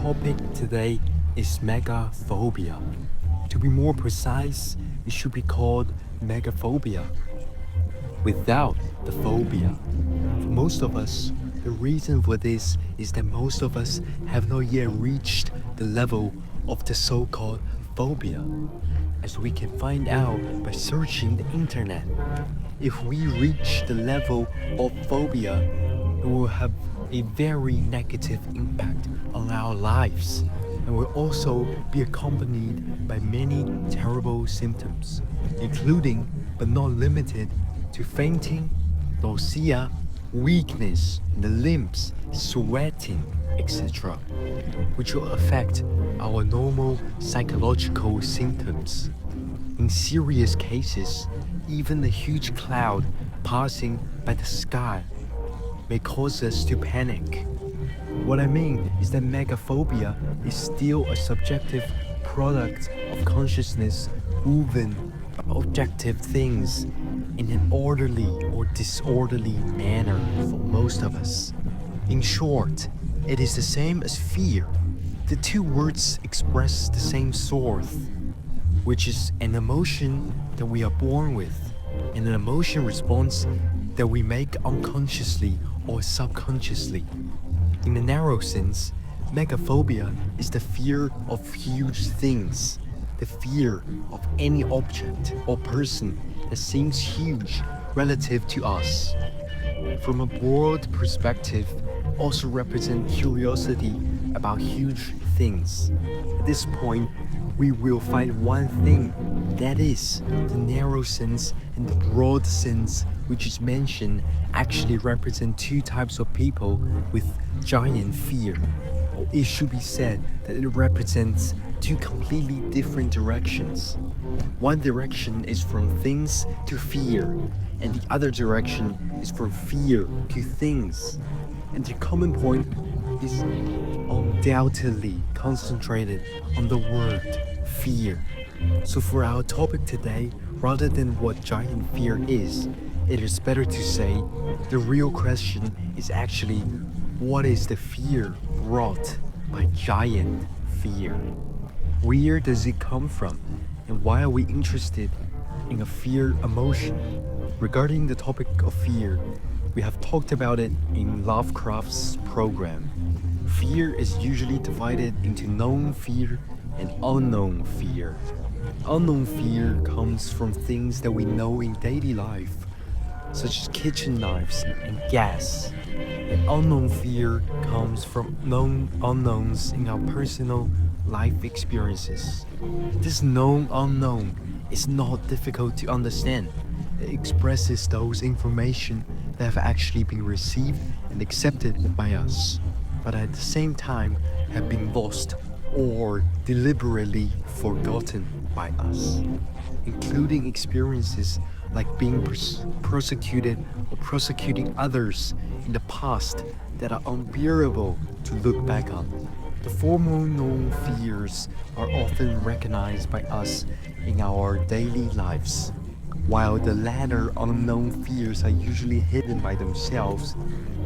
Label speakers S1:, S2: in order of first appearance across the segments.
S1: topic today is megaphobia. To be more precise, it should be called megaphobia without the phobia. For most of us, the reason for this is that most of us have not yet reached the level of the so-called phobia, as we can find out by searching the internet. If we reach the level of phobia, it will have a very negative impact on our lives and will also be accompanied by many terrible symptoms, including but not limited to fainting, nausea, weakness in the limbs, sweating, etc., which will affect our normal psychological symptoms. In serious cases, even a huge cloud passing by the sky may cause us to panic. What I mean is that megaphobia is still a subjective product of consciousness woven by objective things in an orderly or disorderly manner for most of us. In short, it is the same as fear. The two words express the same source, which is an emotion that we are born with, and an emotion response that we make unconsciously or subconsciously. In a narrow sense, megaphobia is the fear of huge things, the fear of any object or person that seems huge relative to us. From a broad perspective, also represent curiosity about huge things. At this point, we will find one thing, that is, the narrow sense and the broad sense which is mentioned actually represent two types of people with giant fear. Or it should be said that it represents two completely different directions. One direction is from things to fear, and the other direction is from fear to things. And the common point is undoubtedly concentrated on the word fear. So for our topic today, rather than what giant fear is, it is better to say the real question is actually what is the fear brought by giant fear? Where does it come from? And why are we interested in a fear emotion? Regarding the topic of fear, we have talked about it in Lovecraft's program. Fear is usually divided into known fear and unknown fear. Unknown fear comes from things that we know in daily life, such as kitchen knives and gas. And unknown fear comes from known unknowns in our personal life experiences. This known unknown is not difficult to understand. It expresses those information that have actually been received and accepted by us, but at the same time have been lost or deliberately forgotten by us, including experiences like being persecuted or prosecuting others in the past that are unbearable to look back on. The former known fears are often recognized by us in our daily lives, while the latter unknown fears are usually hidden by themselves,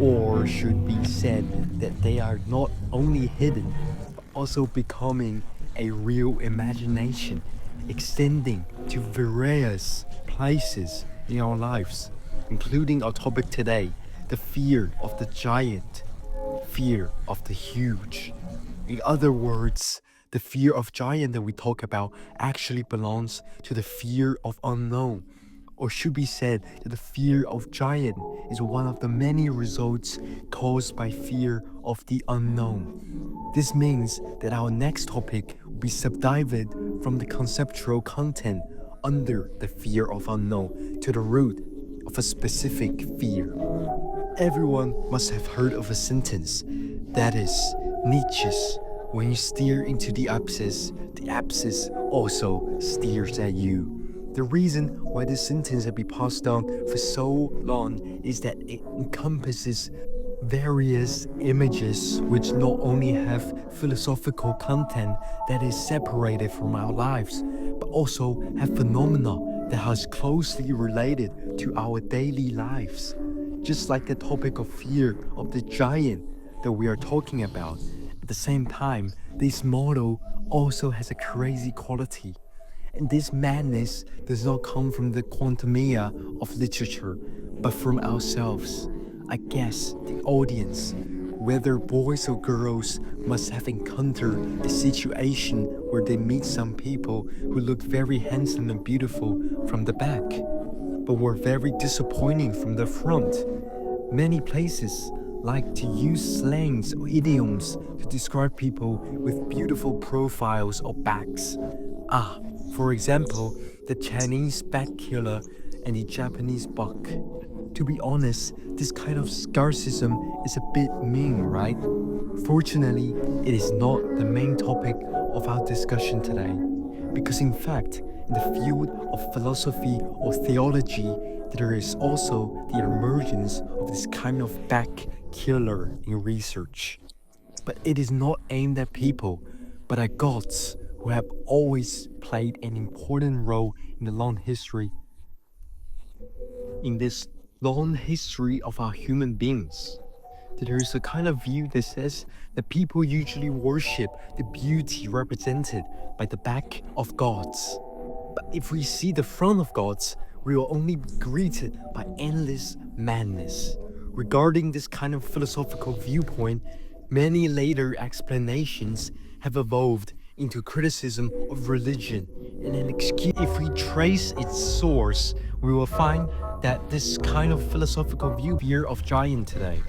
S1: or should be said that they are not only hidden, but also becoming a real imagination, extending to various places in our lives, including our topic today, the fear of the giant, fear of the huge. In other words, the fear of giant that we talk about actually belongs to the fear of unknown, or should be said that the fear of giant is one of the many results caused by fear of the unknown. This means that our next topic will be subdivided from the conceptual content under the fear of unknown to the root of a specific fear. Everyone must have heard of a sentence, that is, Nietzsche's, when you steer into the abyss also steers at you. The reason why this sentence has been passed down for so long is that it encompasses various images which not only have philosophical content that is separated from our lives, but also have phenomena that has closely related to our daily lives. Just like the topic of fear of the giant that we are talking about, At the same time, this model also has a crazy quality. And this madness does not come from the quantumia of literature, but from ourselves. I guess the audience, whether boys or girls, must have encountered the situation where they meet some people who look very handsome and beautiful from the back, but were very disappointing from the front. Many places like to use slangs or idioms to describe people with beautiful profiles or backs. For example, the Chinese back killer and the Japanese buck. To be honest, this kind of scarcism is a bit mean, right? Fortunately, it is not the main topic of our discussion today, because in fact, in the field of philosophy or theology, there is also the emergence of this kind of back killer in research. But it is not aimed at people, but at gods who have always played an important role in the long history. In this long history of our human beings, there is a kind of view that says that people usually worship the beauty represented by the back of gods. But if we see the front of gods, we will only be greeted by endless madness. Regarding this kind of philosophical viewpoint, many later explanations have evolved into criticism of religion and an excuse. If we trace its source, we will find that this kind of philosophical view fear of giant today.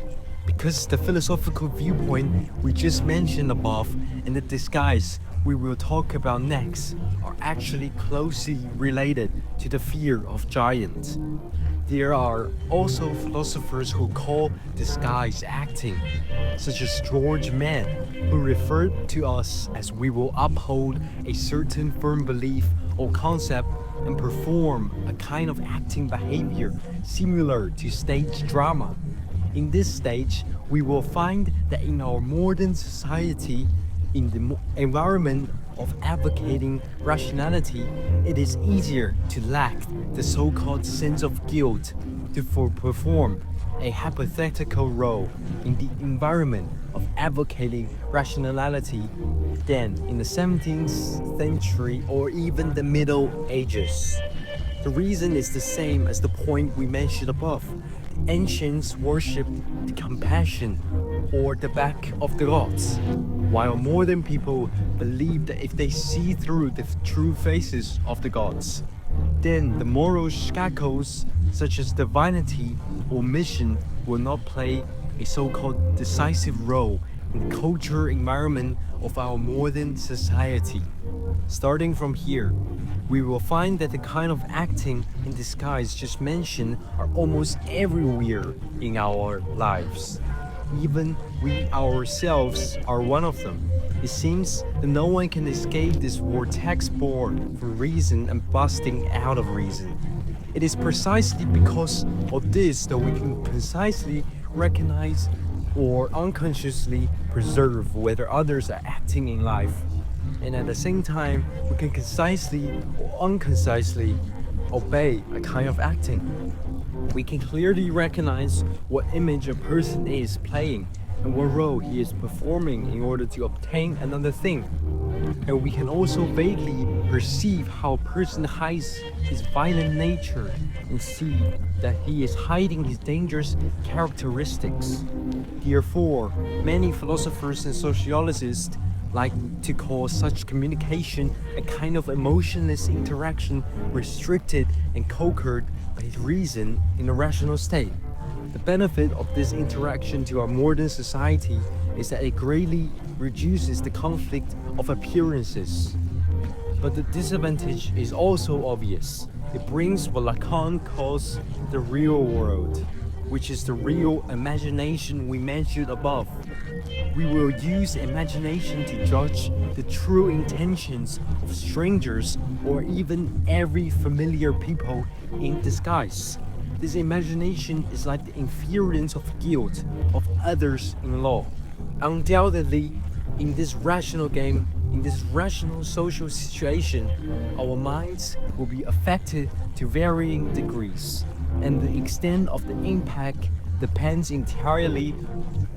S1: Because the philosophical viewpoint we just mentioned above and the disguise we will talk about next are actually closely related to the fear of giants. There are also philosophers who call disguise acting, such as George Mann, who referred to us as we will uphold a certain firm belief or concept and perform a kind of acting behavior similar to stage drama. In this stage, we will find that in our modern society, in the environment of advocating rationality, it is easier to lack the so-called sense of guilt to perform a hypothetical role in the environment of advocating rationality than in the 17th century or even the Middle Ages. The reason is the same as the point we mentioned above. The ancients worshipped the compassion or the back of the gods, while modern people believe that if they see through the true faces of the gods, then the moral shackles such as divinity or mission will not play a so-called decisive role in the cultural environment of our modern society. Starting from here, we will find that the kind of acting in disguise just mentioned are almost everywhere in our lives. Even we ourselves are one of them. It seems that no one can escape this vortex born from reason and busting out of reason. It is precisely because of this that we can precisely recognize or unconsciously preserve whether others are acting in life. And at the same time, we can concisely or unconcisely obey a kind of acting. We can clearly recognize what image a person is playing and what role he is performing in order to obtain another thing. And we can also vaguely perceive how a person hides his violent nature and see that he is hiding his dangerous characteristics. Therefore, many philosophers and sociologists like to call such communication a kind of emotionless interaction restricted and conquered by reason in a rational state. The benefit of this interaction to our modern society is that it greatly reduces the conflict of appearances. But the disadvantage is also obvious. It brings what Lacan calls the real world, which is the real imagination we mentioned above. We will use imagination to judge the true intentions of strangers or even every familiar people in disguise. This imagination is like the inferiority of guilt of others in law. Undoubtedly, in this rational game, in this rational social situation, our minds will be affected to varying degrees, and the extent of the impact depends entirely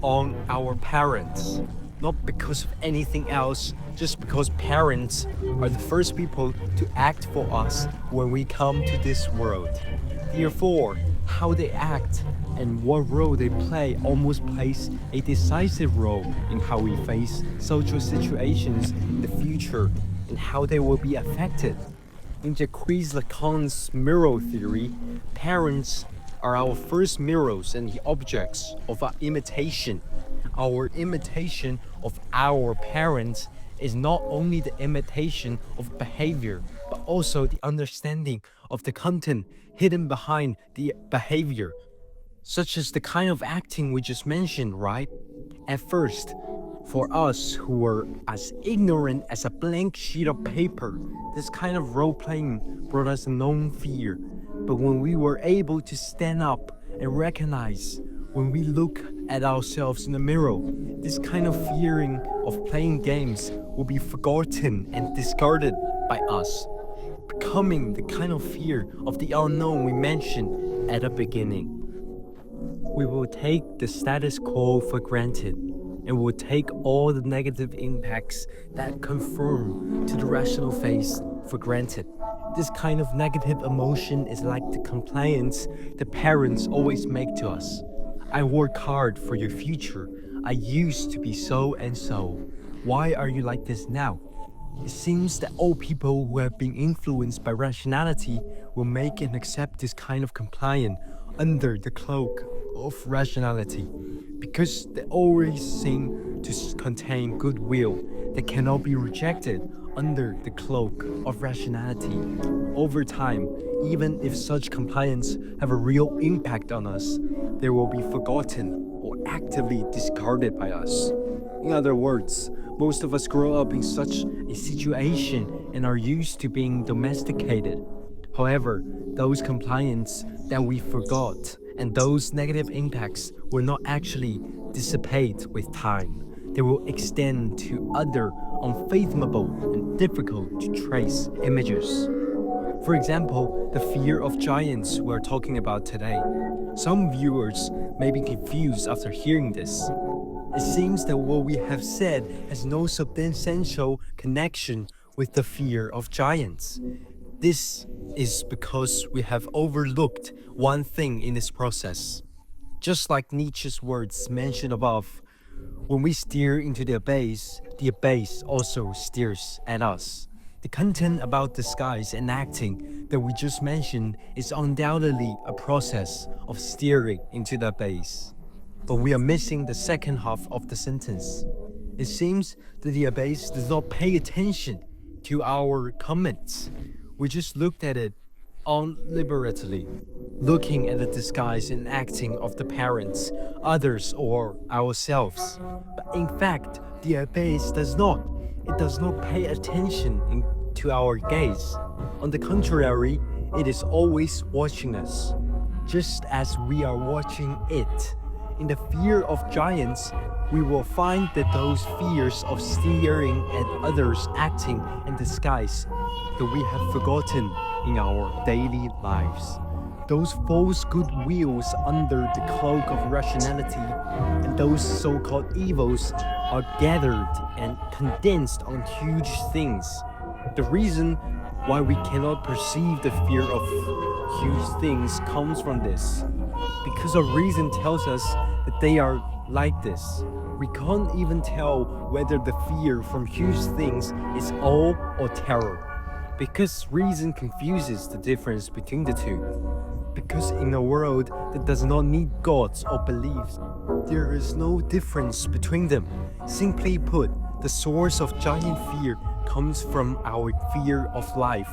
S1: on our parents. not because of anything else, just because parents are the first people to act for us when we come to this world. Therefore, how they act and what role they play almost plays a decisive role in how we face social situations in the future and how they will be affected. In Jacques Lacan's mirror theory, parents are our first mirrors and the objects of our imitation. Our imitation of our parents is not only the imitation of behavior, but also the understanding of the content hidden behind the behavior, such as the kind of acting we just mentioned, right? At first, for us who were as ignorant as a blank sheet of paper, this kind of role playing brought us a known fear. But when we were able to stand up and recognize, when we look at ourselves in the mirror, this kind of fearing of playing games will be forgotten and discarded by us, becoming the kind of fear of the unknown we mentioned at the beginning. We will take the status quo for granted and will take all the negative impacts that conform to the rational phase for granted. This kind of negative emotion is like the complaints the parents always make to us. I work hard for your future. I used to be so and so. Why are you like this now? It seems that all people who have been influenced by rationality will make and accept this kind of complaint under the cloak of rationality, because they always seem to contain goodwill that cannot be rejected under the cloak of rationality. Over time, even if such compliance have a real impact on us, they will be forgotten or actively discarded by us. In other words, most of us grow up in such a situation and are used to being domesticated. However, those compliance that we forgot and those negative impacts will not actually dissipate with time. They will extend to other unfathomable and difficult to trace images. For example, the fear of giants we're talking about today. Some viewers may be confused after hearing this. It seems that what we have said has no substantial connection with the fear of giants. This is because we have overlooked one thing in this process. Just like Nietzsche's words mentioned above, when we steer into the abyss also steers at us. The content about disguise and acting that we just mentioned is undoubtedly a process of steering into the abyss. But we are missing the second half of the sentence. It seems that the abyss does not pay attention to our comments. We just looked at it deliberately, looking at the disguise and acting of the parents, others, or ourselves. But in fact, the abyss does not. It does not pay attention to our gaze. On the contrary, it is always watching us, just as we are watching it. In the fear of giants, we will find that those fears of steering at others, acting in disguise, that we have forgotten in our daily lives. Those false goodwills under the cloak of rationality and those so-called evils are gathered and condensed on huge things. The reason why we cannot perceive the fear of huge things comes from this. Because our reason tells us that they are like this. We can't even tell whether the fear from huge things is awe or terror. Because reason confuses the difference between the two. Because in a world that does not need gods or beliefs, there is no difference between them. Simply put, the source of giant fear comes from our fear of life,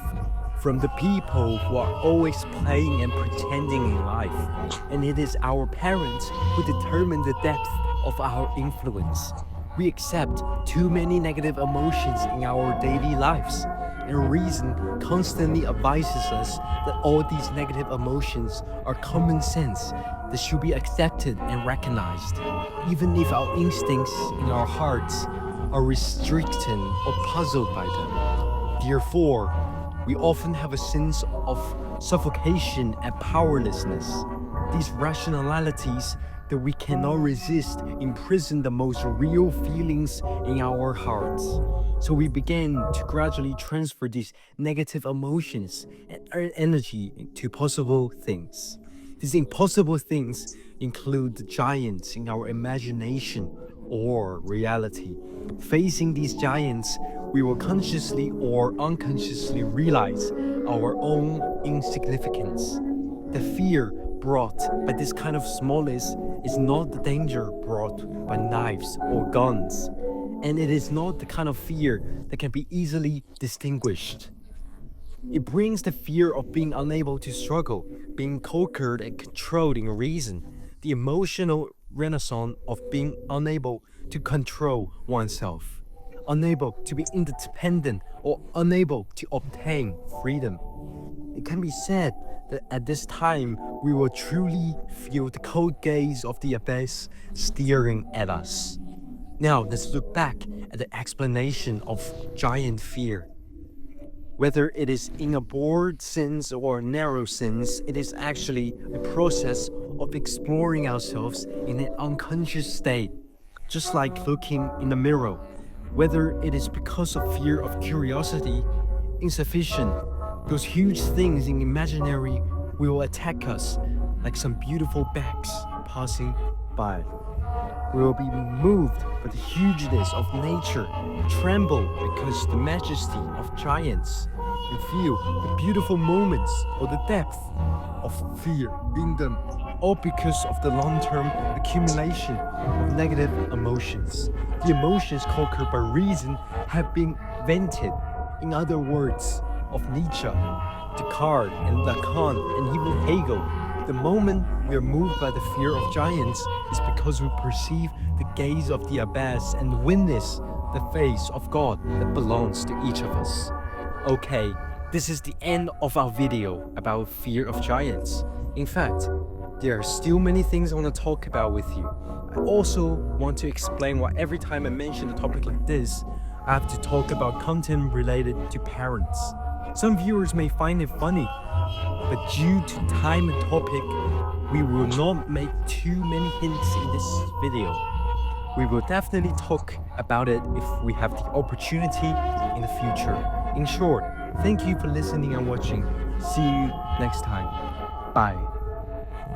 S1: from the people who are always playing and pretending in life. And it is our parents who determine the depth of our influence. We accept too many negative emotions in our daily lives, and reason constantly advises us that all these negative emotions are common sense that should be accepted and recognized, even if our instincts in our hearts are restricted or puzzled by them. Therefore, we often have a sense of suffocation and powerlessness. These rationalities that we cannot resist imprison the most real feelings in our hearts. So we begin to gradually transfer these negative emotions and energy to possible things. These impossible things include the giants in our imagination or reality. Facing these giants, we will consciously or unconsciously realize our own insignificance. The fear brought by this kind of smallness is not the danger brought by knives or guns, and it is not the kind of fear that can be easily distinguished. It brings the fear of being unable to struggle, being conquered and controlled in reason, the emotional renaissance of being unable to control oneself, unable to be independent or unable to obtain freedom. It can be said that at this time we will truly feel the cold gaze of the abyss staring at us. Now let's look back at the explanation of giant fear. Whether it is in a broad sense or a narrow sense, it is actually a process of exploring ourselves in an unconscious state, just like looking in a mirror. Whether it is because of fear of curiosity, insufficient, those huge things in imaginary will attack us like some beautiful bats passing by. We will be moved by the hugeness of nature, tremble because the majesty of giants, and feel the beautiful moments or the depth of fear in them, all because of the long-term accumulation of negative emotions. The emotions conquered by reason have been vented. In other words, of Nietzsche, Descartes, and Lacan, and even Hegel. The moment we are moved by the fear of giants is because we perceive the gaze of the abyss and witness the face of God that belongs to each of us. Okay, this is the end of our video about fear of giants. In fact, there are still many things I want to talk about with you. I also want to explain why every time I mention a topic like this, I have to talk about content related to parents. Some viewers may find it funny, but due to time and topic, we will not make too many hints in this video. We will definitely talk about it if we have the opportunity in the future. In short, thank you for listening and watching. See you next time. Bye.